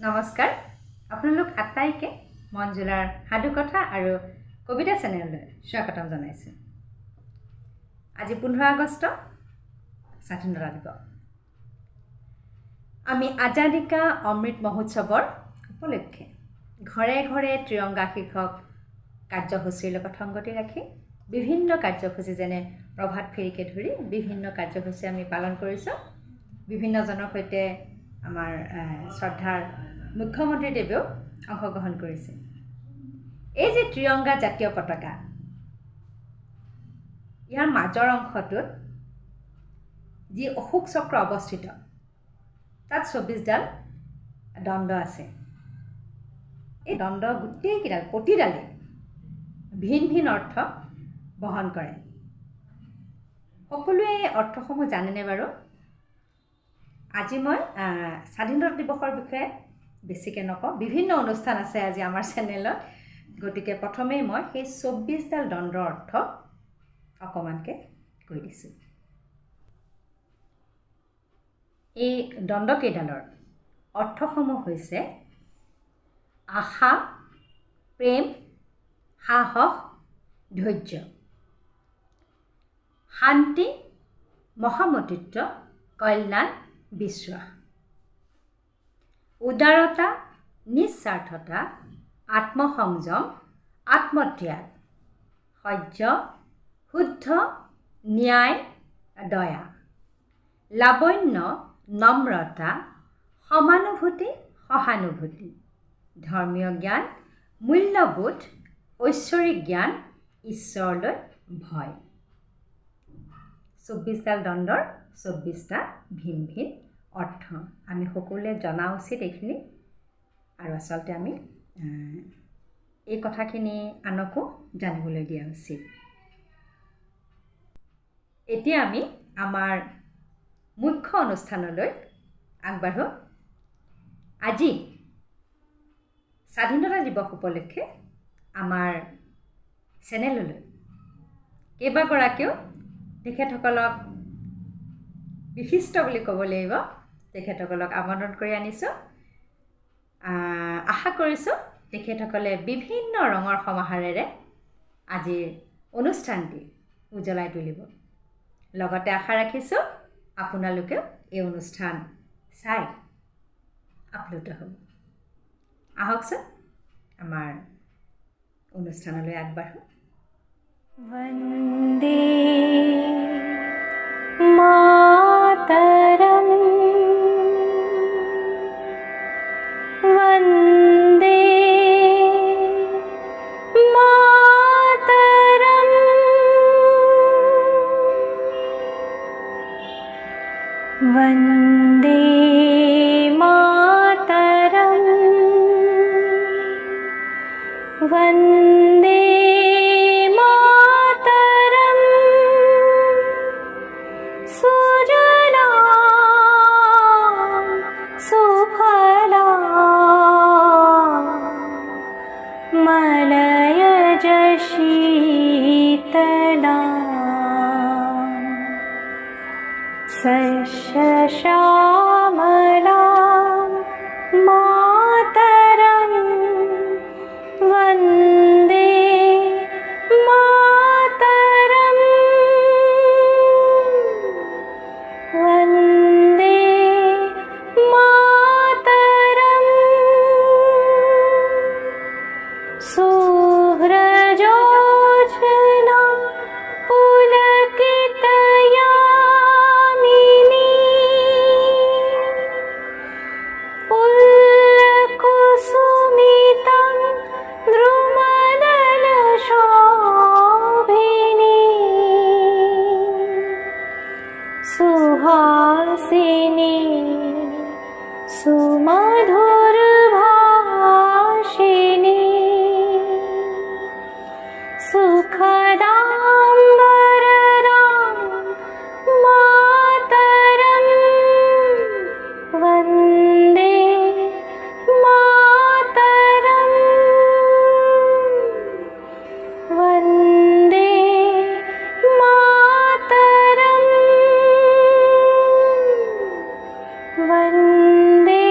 নমস্কাৰ আপোনালোক আটাইকে মঞ্জুলাৰ সাধু কথা আৰু কবিতা চেনেললৈ স্বাগতম জনাইছোঁ। আজি 15 আগষ্ট স্বাধীনতা দিৱস। আমি আজাদী কা অমৃত মহোৎসৱৰ উপলক্ষে ঘৰে ঘৰে ত্ৰিৰংগা শীৰ্ষক কাৰ্যসূচীৰ লগত সংগতি ৰাখি বিভিন্ন কাৰ্যসূচী যেনে প্ৰভাত ফেৰীকে ধৰি বিভিন্ন কাৰ্যসূচী আমি পালন কৰিছোঁ। বিভিন্নজনৰ সৈতে আমাৰ শ্ৰদ্ধাৰ মুখ্যমন্ত্ৰীদেৱেও অংশগ্ৰহণ কৰিছে। এই যে ত্ৰিৰংগা জাতীয় পতাকা, ইয়াৰ মাজৰ অংশটোত যি অশোক চক্ৰ অৱস্থিত, তাত 24ডাল দণ্ড আছে। এই দণ্ড গোটেইকেইডাল প্ৰতিডালে ভিন ভিন অৰ্থ বহন কৰে। সকলোৱে এই অৰ্থসমূহ জানেনে বাৰু? আজি মই স্বাধীনতা দিৱসৰ বিষয়ে বেছিকৈ নকওঁ, বিভিন্ন অনুষ্ঠান আছে আজি আমাৰ চেনেলত, গতিকে প্ৰথমেই মই সেই 24ডাল দণ্ডৰ অৰ্থ অকণমানকৈ কৈ দিছোঁ। এই দণ্ডকেইডালৰ অৰ্থসমূহ হৈছে আশা, প্ৰেম, সাহস, ধৈৰ্য, শান্তি, মহামতিত্ব, কল্যাণ, বিশ্বাস, উদাৰতা, নিস্বাৰ্থতা, আত্মসংযম, আত্মত্যাগ, সহ্য, শুদ্ধ, ন্যায়, দয়া, লাৱণ্য, নম্ৰতা, সমানুভূতি, সহানুভূতি, ধৰ্মীয় জ্ঞান, মূল্যবোধ, ঐশ্বৰিক জ্ঞান, ঈশ্বৰলৈ ভয়। 24ডাল দণ্ডৰ 24টা ভিন ভিন অৰ্থ আমি সকলোৱে জনা উচিত এইখিনি, আৰু আচলতে আমি এই কথাখিনি আনকো জানিবলৈ দিয়া উচিত। এতিয়া আমি আমাৰ মুখ্য অনুষ্ঠানলৈ আগবাঢ়োঁ। আজি স্বাধীনতা দিৱস উপলক্ষে আমাৰ চেনেললৈ কেইবাগৰাকীও তেখেতসকলক বিশিষ্ট বুলি ক'ব লাগিব, তেখেতসকলক আমন্ত্ৰণ কৰি আনিছোঁ। আশা কৰিছোঁ তেখেতসকলে বিভিন্ন ৰঙৰ সমাহাৰেৰে আজিৰ অনুষ্ঠানটি উজ্বলাই তুলিব। লগতে আশা ৰাখিছোঁ আপোনালোকেও এই অনুষ্ঠান চাই আপ্লুত হ'ব। আহকচোন আমাৰ অনুষ্ঠানলৈ আগবাঢ়োঁ। वन्दे मातरम् वन्दे मातरम् वन्दे मातरम् वन्दे श्यामला मातरं वन्दे मातरं वन्दे मातरं सुहृजोत्सना पुलकितया सुहासिनी सुमधुर भाषिणी सुखदां वरदां मातरं वन्दे मातरं वन्दे मातरं वन्दे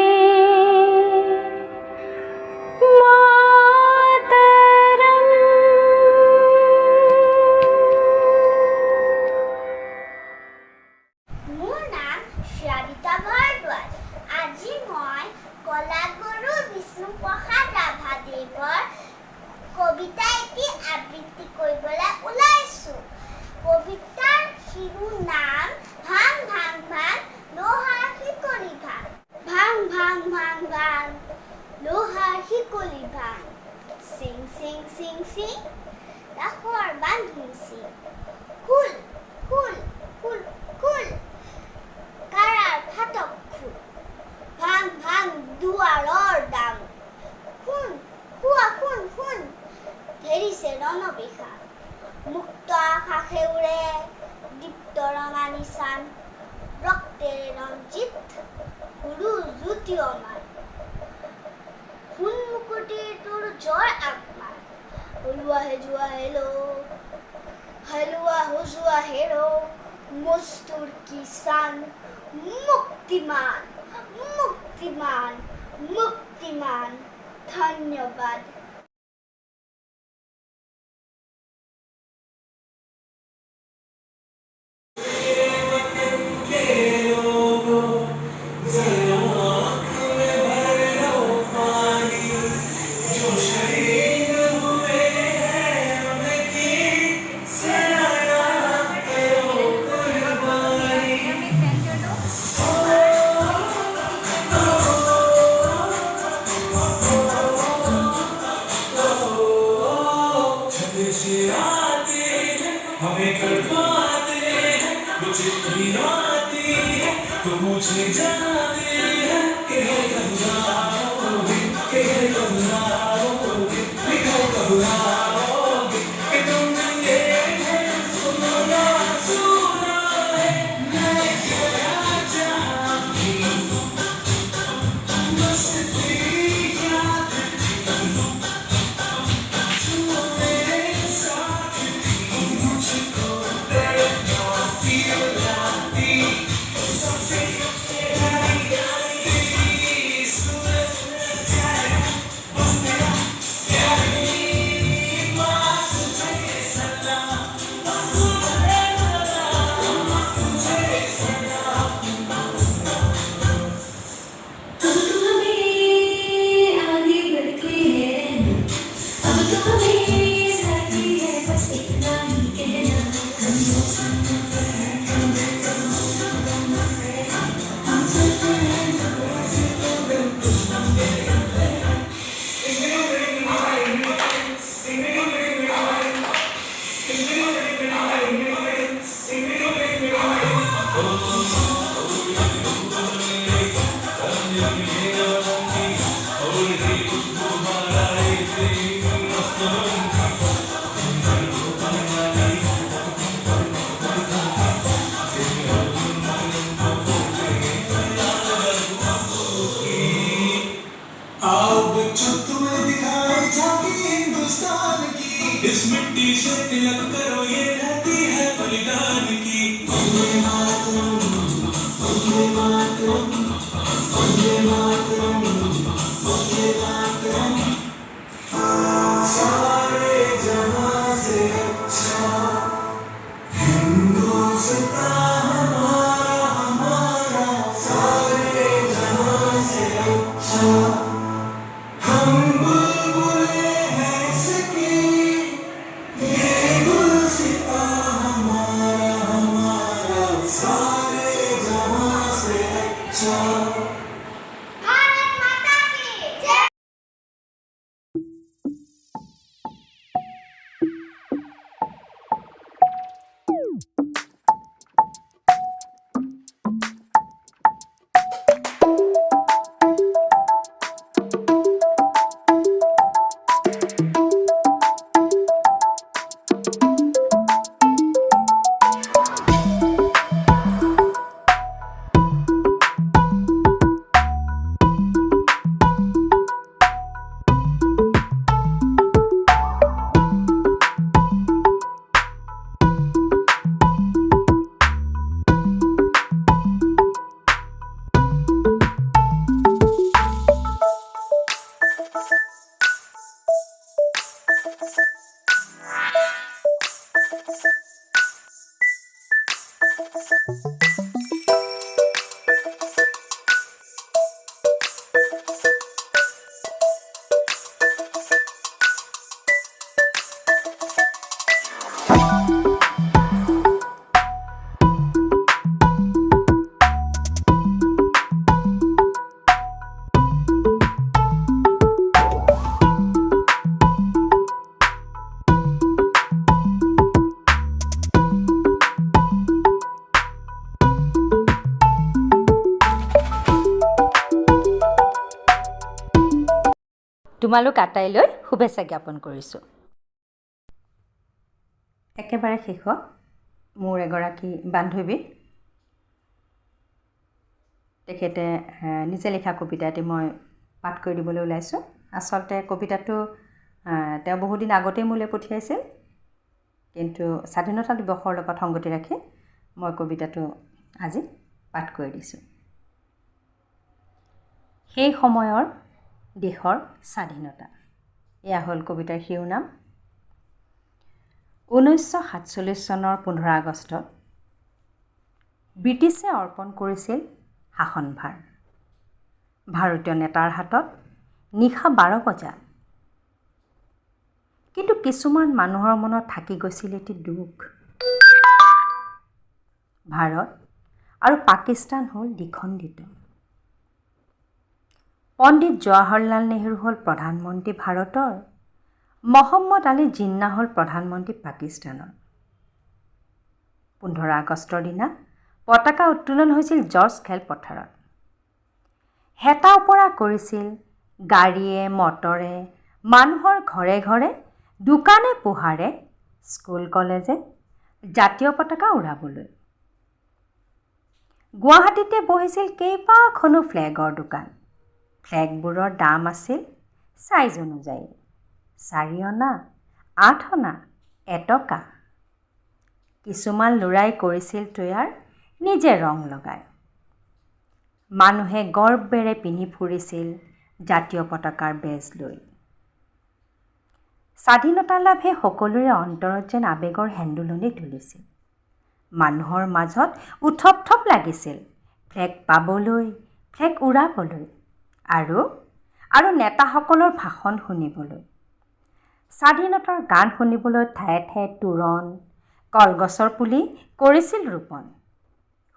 বিহুৰ নাম ভাং ভাং ভাং লোহাৰ শিকলি ভাং ভাং ভাং ভাং ভাং লোহাৰ শিকলি ভাং চিং চিং চিং চিং ৰাসৰ বান্ধি চিং খুল খুল খুল খুল কাৰাৰ ফাটক খুল ভাং ভাং দুৱাৰৰ দাং শুন শুৱা শুন শুন ধেৰিছে ৰণবিষা মুক্ত আকাশে উৰে দীপ্ত ৰঙা নিচান ৰক্তেৰে ৰঞ্জিত গুৰু জ্যোতিয়মান সোণ মুকুটিৰ তোৰ জয় আগমাৰ ওলোৱা হেজোৱা হেলো হালোৱা হোজোৱা হেৰো মস্তুৰ কিষাণ মুক্তিমান মুক্তিমান মুক্তিমান ধন্যবাদ তোমালোক আটাইলৈ শুভেচ্ছা জ্ঞাপন কৰিছোঁ। একেবাৰে শেষত মোৰ এগৰাকী বান্ধৱী, তেখেতে নিজে লিখা কবিতা এটি মই পাঠ কৰি দিবলৈ ওলাইছোঁ। আচলতে কবিতাটো তেওঁ বহুদিন আগতেই মোলৈ পঠিয়াইছিল, কিন্তু স্বাধীনতা দিৱসৰ লগত সংগতি ৰাখি মই কবিতাটো আজি পাঠ কৰি দিছোঁ। সেই সময়ৰ দেশৰ স্বাধীনতা, এয়া হ'ল কবিতাৰ শিৰোনাম। 1947 চনৰ 15 আগষ্টত ব্ৰিটিছে অৰ্পণ কৰিছিল শাসনভাৰ। ভাৰতীয় নেতাৰ হাতত নিশা 12 বজাত। কিন্তু কিছুমান মানুহৰ মনত থাকি গৈছিল এটি দুখ। ভাৰত আৰু পাকিস্তান হ'ল দ্বিখণ্ডিত। পণ্ডিত জৱাহৰলাল নেহৰু হ'ল প্ৰধানমন্ত্ৰী ভাৰতৰ, মহম্মদ আলী জিন্না হ'ল প্ৰধানমন্ত্ৰী পাকিস্তানৰ। 15 আগষ্টৰ দিনা পতাকা উত্তোলন হৈছিল জৰ্জ খেলপথাৰত। হেতা ওপৰা কৰিছিল গাড়ীয়ে মটৰে, মানুহৰ ঘৰে ঘৰে, দোকানে পোহাৰে, স্কুল কলেজে জাতীয় পতাকা উৰাবলৈ। গুৱাহাটীতে বহিছিল কেইবাখনো ফ্লেগৰ দোকান। ফ্লেগবোৰৰ দাম আছিল চাইজ অনুযায়ী, 4 অনা, 8 অনা, এটকা। কিছুমান ল'ৰাই কৰিছিল তৈয়াৰ নিজে ৰং লগাই। মানুহে গৰ্বেৰে পিন্ধি ফুৰিছিল জাতীয় পতাকাৰ বেজ লৈ। স্বাধীনতা লাভে সকলোৰে অন্তৰত যেন আৱেগৰ হেন্দোলনি তুলিছিল। মানুহৰ মাজত উথপ থপ লাগিছিল ফ্লেগ পাবলৈ, ফ্লেগ উৰাবলৈ আৰু নেতাসকলৰ ভাষণ শুনিবলৈ। স্বাধীনতাৰ গান শুনিবলৈ ঠায়ে ঠায়ে তোৰণ, কলগছৰ পুলি কৰিছিল ৰোপণ।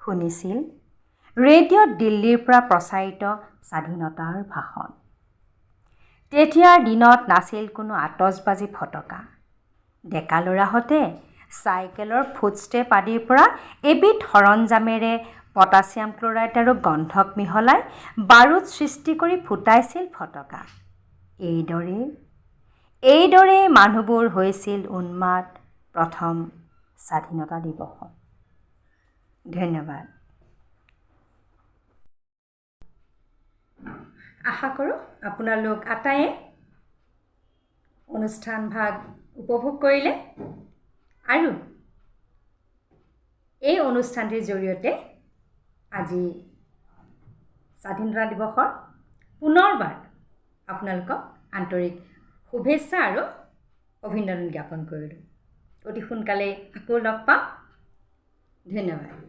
শুনিছিল ৰেডিঅ'ত দিল্লীৰ পৰা প্ৰচাৰিত স্বাধীনতাৰ ভাষণ। তেতিয়াৰ দিনত নাছিল কোনো আতচবাজী ফটকা। ডেকা ল'ৰাহঁতে চাইকেলৰ ফুটষ্টেপ আদিৰ পৰা এবিধ সৰঞ্জামেৰে পটাছিয়াম ক্লৰাইড আৰু গন্ধক মিহলাই বাৰুদ সৃষ্টি কৰি ফুটাইছিল ফটকা। এইদৰেই মানুহবোৰ হৈছিল উন্মাদ প্ৰথম স্বাধীনতা দিৱসত। ধন্যবাদ। আশা কৰোঁ আপোনালোক আটাইয়ে অনুষ্ঠান ভাগ উপভোগ কৰিলে আৰু এই অনুষ্ঠানটিৰ জৰিয়তে আজি স্বাধীনতা দিৱসৰ পুনৰবাৰ আপোনালোকক আন্তৰিক শুভেচ্ছা আৰু অভিনন্দন জ্ঞাপন কৰিলোঁ। অতি সোনকালে আকৌ লগ পাম। ধন্যবাদ।